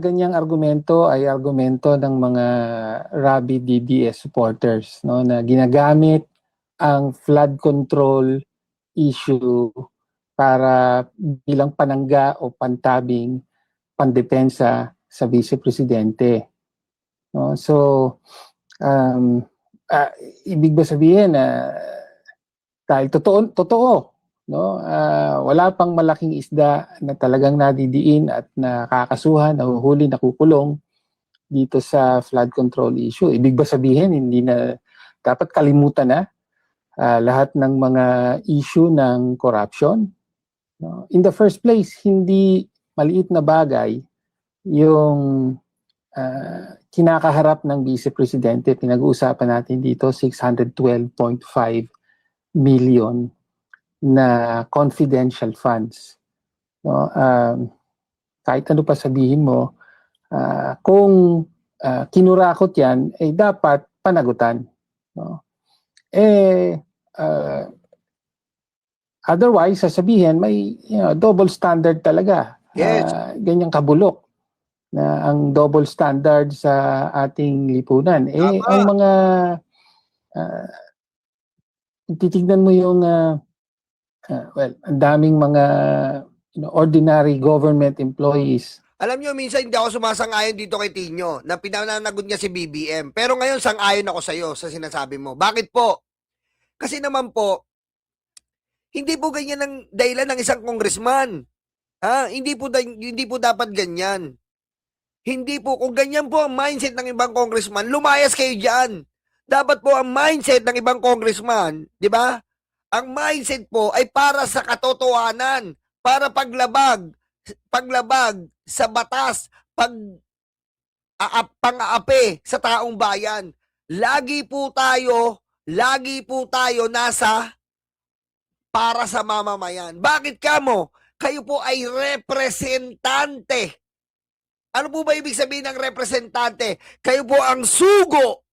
ganyang argumento ay argumento ng mga rabid DDS supporters, no, na ginagamit ang flood control issue para bilang panangga o pantabing pandepensa sa Vice Presidente. No? So, um, ibig ba sabihin na dahil totoo, no? Wala pang malaking isda na talagang nadidiin at nakakasuhan, nahuhuli, nakukulong dito sa flood control issue. Ibig ba sabihin hindi na dapat kalimutan na lahat ng mga issue ng corruption? No? In the first place, hindi maliit na bagay yung kinakaharap ng Vice Presidente. Pinag-uusapan natin dito 612.5 million na confidential funds. No? Kahit ano pa sabihin mo, kung kinurakot yan, eh dapat panagutan. No? Otherwise, sasabihin, may double standard talaga. Yes. Ganyang kabulok na ang double standard sa ating lipunan. Ang mga titignan mo yung ang daming mga ordinary government employees. Alam nyo, minsan hindi ako sumasang-ayon dito kay Tino na pinananagot niya si BBM. Pero ngayon, sang-ayon ako sa'yo sa sinasabi mo. Bakit po? Kasi naman po, hindi po ganyan ang dahilan ng isang congressman. Hindi po dapat ganyan. Hindi po, kung ganyan po ang mindset ng ibang congressman, lumayas kayo dyan. Dapat po ang mindset ng ibang congressman, di ba? Ang mindset po ay para sa katotohanan, para paglabag sa batas, pang-aapi sa taong bayan. Lagi po tayo nasa para sa mamamayan. Bakit kamo? Kayo po ay representante. Ano po ba ibig sabihin ng representante? Kayo po ang sugo.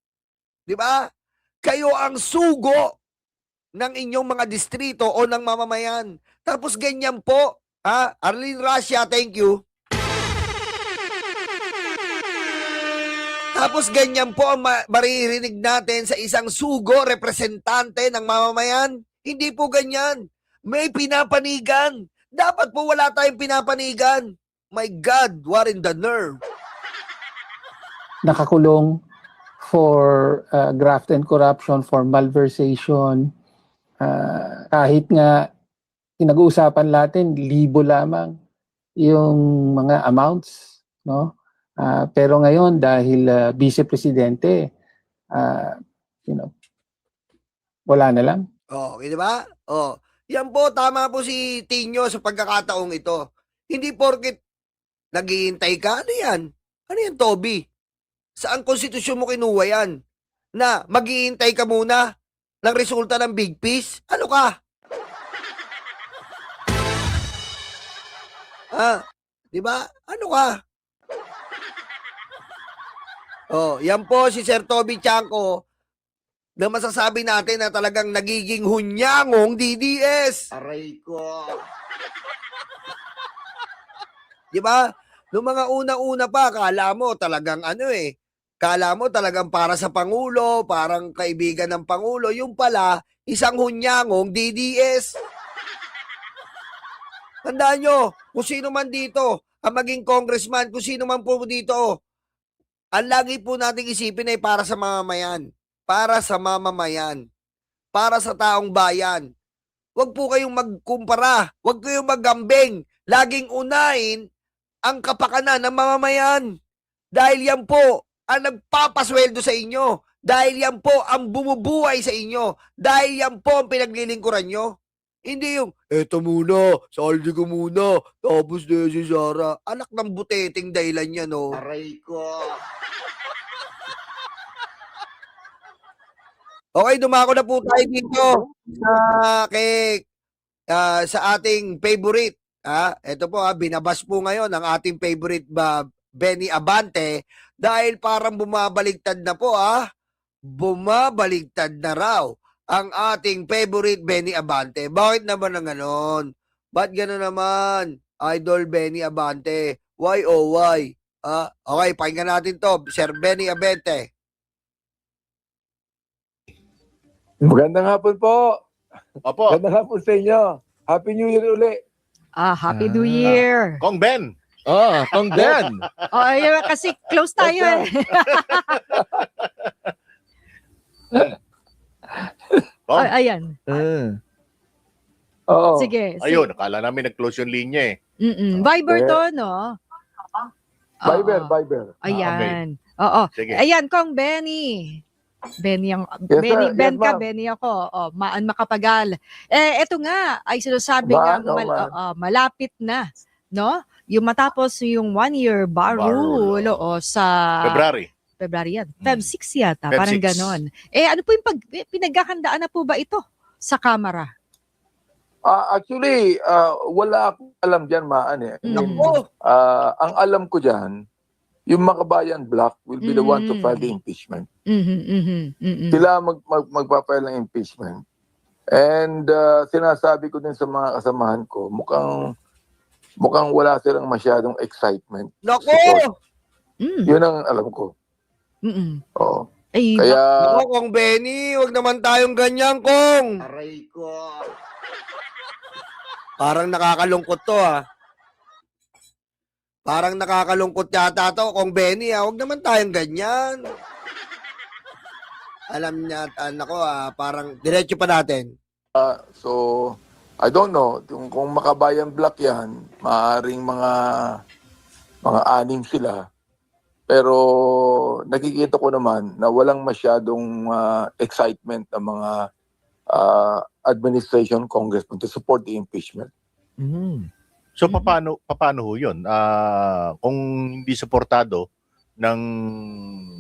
Di ba? Kayo ang sugo ng inyong mga distrito o ng mamamayan. Tapos ganyan po. Arlene Russia, thank you. Tapos ganyan po ang maririnig natin sa isang sugo, representante ng mamamayan. Hindi po ganyan. May pinapanigan. Dapat po wala tayong pinapanigan. My God, what in the nerve? Nakakulong for graft and corruption, for malversation. Kahit nga pinag-uusapan natin, libo lamang yung mga amounts, no? Pero ngayon dahil Vice Presidente, wala na lang. Okay, di ba? Yan po, tama po si Tino sa pagkakataong ito. Hindi porket naghihintay ka, ano yan? Ano yan, Toby? Saan konstitusyon mo kinuha yan? Na maghihintay ka muna ng resulta ng Big Piece? Ano ka? Di ba? Ano ka? Yan po si Sir Toby Chanco na masasabi natin na talagang nagiging hunyangong DDS. Aray ko. Di ba? Noong mga una-una pa, kala mo talagang kala mo talagang para sa Pangulo, parang kaibigan ng Pangulo. Yung pala, isang hunyangong DDS. Tandaan nyo, kung sino man dito, ang maging congressman, kung sino man po dito, ang lagi po nating isipin ay para sa mamamayan. Para sa mamamayan. Para sa taong bayan. Huwag po kayong magkumpara. Huwag kayong maggambing. Laging unahin ang kapakanan ng mamamayan. Dahil yan po ang nagpapasweldo sa inyo. Dahil yan po ang bumubuhay sa inyo. Dahil yan po ang pinaglilingkuran nyo. Hindi yung, eto muna, saldi ko muna, tapos na si Sarah. Anak ng buteting dahilan niya, no? Aray ko. Okay, dumako na po tayo dito sa ating favorite. Ito po, binabas po ngayon ang ating favorite Benny Abante dahil parang bumabaligtad na po. Bumabaligtad na raw ang ating favorite Benny Abante. Bakit naman ang ganon? Ba't ganon naman, Idol Benny Abante? Why oh why? Okay, pakinggan natin to. Sir Benny Abente. Magandang hapon po. Opo, Magandang hapon sa inyo. Happy New Year uli. Happy New Year. Kong Ben. Kong Ben. Ayun, kasi close tayo eh. Kong, Ayan. Oo. Sige. ayun, akala namin nag-close yung linya eh. Viber to, no? Viber, Oo. Viber. Ayan. Oo. Sige. Ayan, Kong Benny. Benny ang Yes, Benny, sir. Ben Yes, ka, ma'am. Benny ako. Maan makapagal. Ito nga ay sinasabi nga malapit na, no? Yung matapos yung 1-year bar Bar rule sa February. yan. Feb 6 yata, Feb parang 6. ganon. Ano po yung pinagkakandaan na po ba ito sa Kamara? Actually, wala akong alam dyan, Maan eh. Naku! Ang alam ko dyan, yung Makabayan Bloc will be the one to file the impeachment. Sila magpapile ng impeachment. And sinasabi ko din sa mga kasamahan ko, mukhang wala silang masyadong excitement. Naku! Yun ang alam ko. Oo. Ay, Kaya, Naku, Kong Benny, wag naman tayong ganyan, Kong. Aray ko. Parang nakakalungkot to, Parang nakakalungkot yata to, Kong Benny, Wag naman tayong ganyan. Alam niya, nako, parang diretso pa natin. so, I don't know, kung Makabayan Bloc yan, maaaring mga anim sila. Pero nakikita ko naman na walang masyadong excitement ang mga administration congressmen to support the impeachment. So paano ho 'yun? Kung hindi suportado ng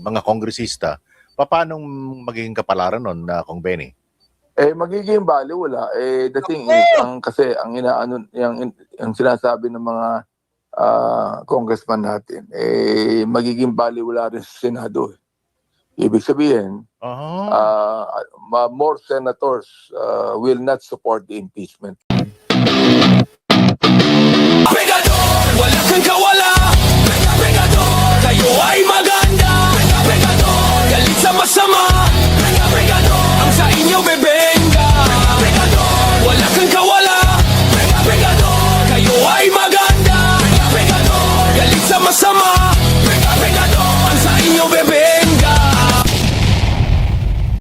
mga kongresista, paano magiging kapalaran nun na Kong Benny? Magiging baliwala. The thing is, kasi ang inaano, yung sinasabi ng mga congressman natin, magiging baliwala rin sa Senado. Ibig sabihin, more senators will not support the impeachment. Walang kang gawa